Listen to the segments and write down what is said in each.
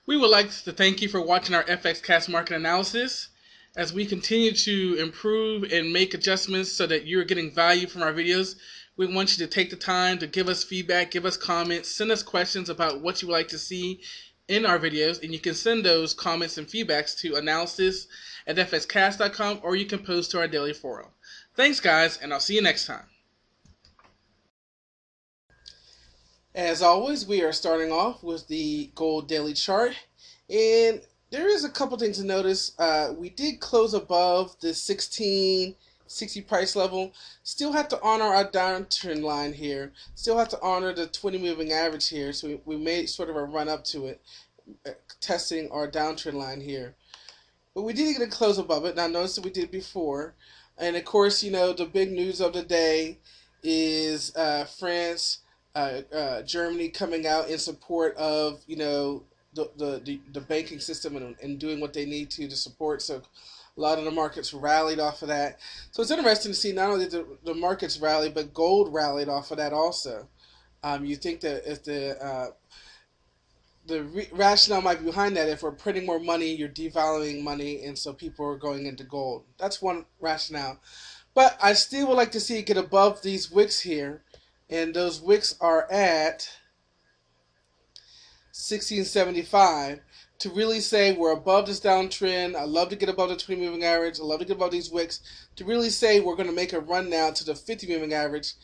We would like to thank you for watching our FXcast market analysis. As we continue to improve and make adjustments so that you're getting value from our videos, we want you to take the time to give us feedback, give us comments, send us questions about what you would like to see in our videos, and you can send those comments and feedbacks to analysis@fxcast.com, or you can post to our daily forum. Thanks guys, and I'll see you next time. As always, we are starting off with the gold daily chart, and there is a couple things to notice. We did close above the 1660 price level. Still have to honor our downtrend line here. Still have to honor the 20 moving average here. So we made sort of a run up to it, testing our downtrend line here. But we did get a close above it. Now notice that we did before, and of course, you know, the big news of the day is France. Germany coming out in support of, you know, the banking system and doing what they need to support. So a lot of the markets rallied off of that. So it's interesting to see not only did the markets rally, but gold rallied off of that also. You think that if the rationale might be behind that, if we're printing more money, you're devaluing money, and so people are going into gold. That's one rationale. But I still would like to see it get above these wicks here. And those wicks are at 1675 to really say we're above this downtrend. I love to get above the 20 moving average. I love to get above these wicks to really say we're going to make a run now to the 50 moving average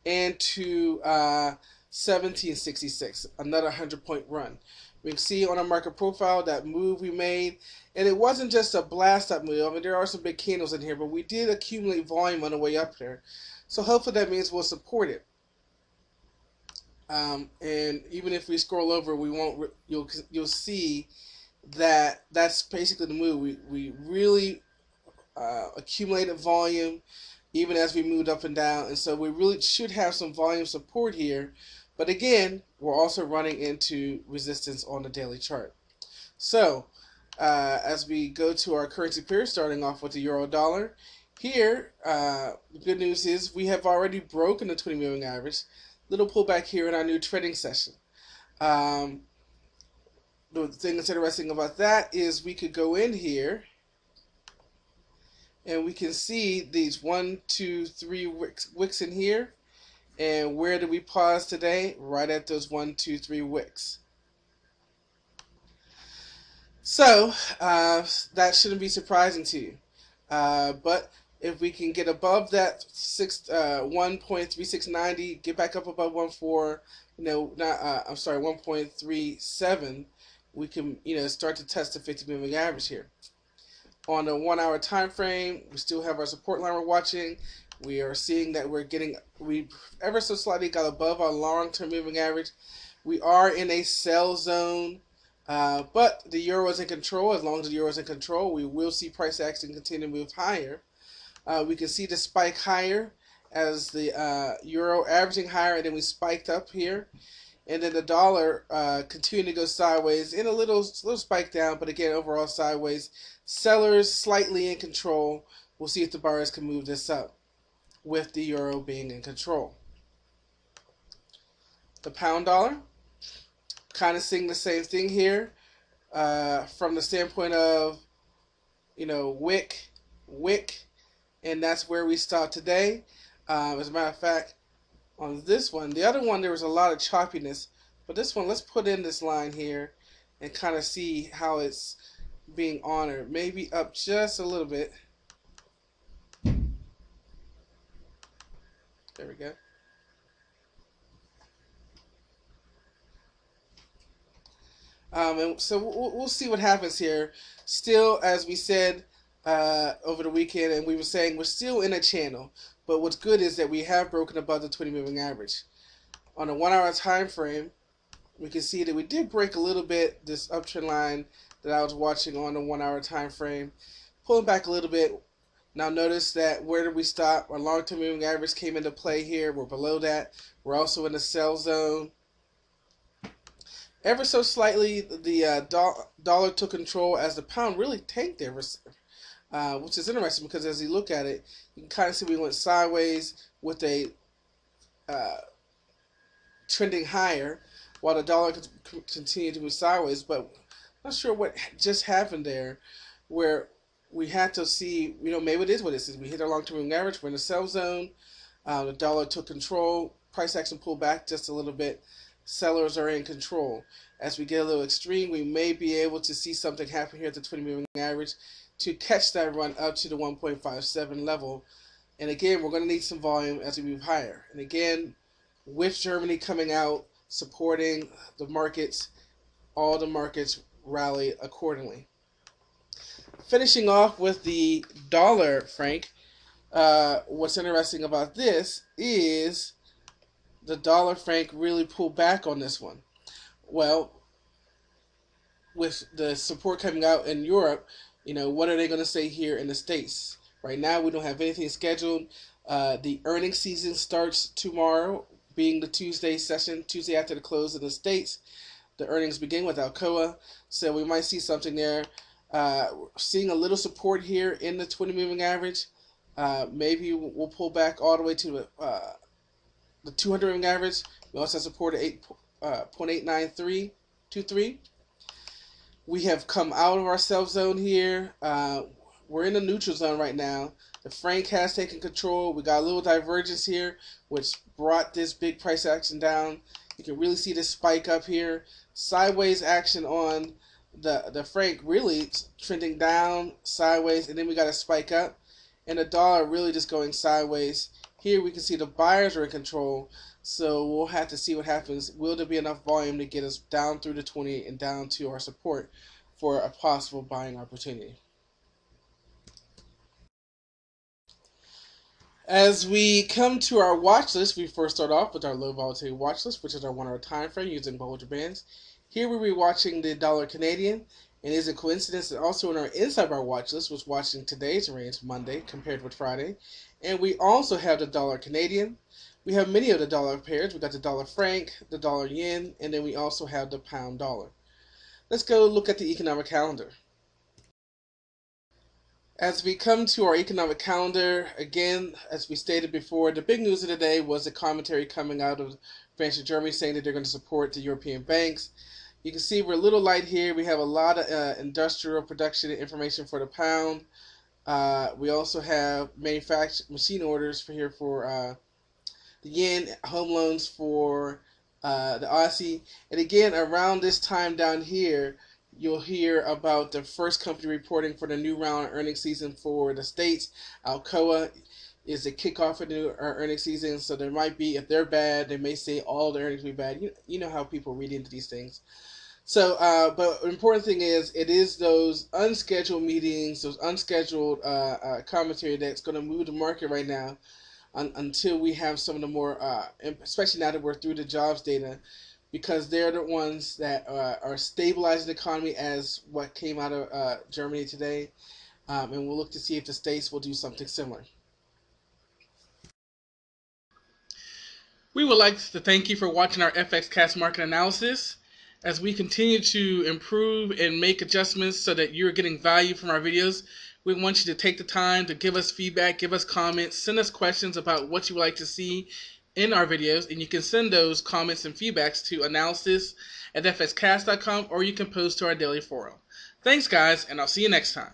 and to 1766, another 100-point run. We can see on our market profile that move we made, and it wasn't just a blast up move. I mean, there are some big candles in here, but we did accumulate volume on the way up there. So hopefully that means we'll support it. And even if we scroll over, we won't. You'll see that that's basically the move. We really accumulated volume, even as we moved up and down, and so we really should have some volume support here. But again, we're also running into resistance on the daily chart. So as we go to our currency pair, starting off with the euro dollar, here the good news is we have already broken the 20 moving average. Little pullback here in our new trading session. The thing that's interesting about that is we could go in here and we can see these 1, 2, 3 wicks in here. And where did we pause today? Right at those 1, 2, 3 wicks. So that shouldn't be surprising to you. But if we can get above that 1.3690, get back up above 1.4, you know, I'm sorry, 1.37, we can, you know, start to test the 50 moving average here. On the 1 hour time frame, we still have our support line we're watching. We are seeing that we ever so slightly got above our long-term moving average. We are in a sell zone. But the euro is in control. As long as the euro is in control, we will see price action continue to move higher. We can see the spike higher as the euro averaging higher, and then we spiked up here. And then the dollar continued to go sideways in a little spike down, but again, overall sideways. Sellers slightly in control. We'll see if the buyers can move this up with the euro being in control. The pound dollar, kind of seeing the same thing here from the standpoint of, you know, wick, and that's where we stopped today. As a matter of fact, on this one, the other one there was a lot of choppiness, but this one, let's put in this line here and kind of see how it's being honored. Maybe up just a little bit. There we go. And so we'll see what happens here. Still, as we said over the weekend, and we were saying, we're still in a channel. But what's good is that we have broken above the 20 moving average. On a 1 hour time frame, we can see that we did break a little bit this uptrend line that I was watching on the 1 hour time frame, pulling back a little bit. Now notice that where did we stop? Our long-term moving average came into play here. We're below that. We're also in the sell zone. Ever so slightly, the dollar took control as the pound really tanked there, which is interesting because as you look at it, you can kind of see we went sideways with a trending higher, while the dollar continued to move sideways. But Not sure what just happened there, where we had to see, maybe it is what it is. We hit our long-term moving average. We're in the sell zone. The dollar took control. Price action pulled back just a little bit. Sellers are in control. As we get a little extreme, we may be able to see something happen here at the 20 moving average to catch that run up to the 1.57 level. And again, we're going to need some volume as we move higher. And again, with Germany coming out, supporting the markets, all the markets rally accordingly. Finishing off with the dollar, Frank, what's interesting about this is the dollar, Frank, really pulled back on this one. Well, with the support coming out in Europe, what are they going to say here in the States? Right now, we don't have anything scheduled. The earnings season starts tomorrow, being the Tuesday session, Tuesday after the close in the States. The earnings begin with Alcoa, so we might see something there. Seeing a little support here in the 20 moving average. Maybe we'll pull back all the way to the 200 moving average. We also have support at 8.89323. We have come out of our self zone here. We're in the neutral zone right now. The franc has taken control. We got a little divergence here, which brought this big price action down. You can really see this spike up here. Sideways action on the franc, really trending down, sideways, and then we got a spike up. And the dollar really just going sideways. Here we can see the buyers are in control, so we'll have to see what happens. Will there be enough volume to get us down through the 20 and down to our support for a possible buying opportunity? As we come to our watch list, we first start off with our low volatility watch list, which is our 1 hour time frame using Bollinger Bands. Here we'll be watching the dollar Canadian, and it is a coincidence that also in our inside bar watch list was watching today's range Monday compared with Friday. And we also have the dollar Canadian. We have many of the dollar pairs. We got the dollar franc, the dollar yen, and then we also have the pound dollar. Let's go look at the economic calendar. As we come to our economic calendar, again, as we stated before, the big news of the day was the commentary coming out of France and Germany saying that they're going to support the European banks. You can see we're a little light here. We have a lot of industrial production information for the pound. We also have manufactured machine orders for here for the yen, home loans for the Aussie. And again, around this time down here, you'll hear about the first company reporting for the new round of earnings season for the States. Alcoa is the kickoff of the new earnings season, so there might be, if they're bad, they may say all the earnings will be bad. You know how people read into these things. So, but the important thing is, it is those unscheduled meetings, those unscheduled commentary that's going to move the market right now until we have some of the more, especially now that we're through the jobs data, because they're the ones that are stabilizing the economy as what came out of Germany today. And we'll look to see if the States will do something similar. We would like to thank you for watching our FXcast market analysis. As we continue to improve and make adjustments so that you're getting value from our videos, we want you to take the time to give us feedback, give us comments, send us questions about what you would like to see in our videos, and you can send those comments and feedbacks to analysis@fxcast.com, or you can post to our daily forum. Thanks, guys, and I'll see you next time.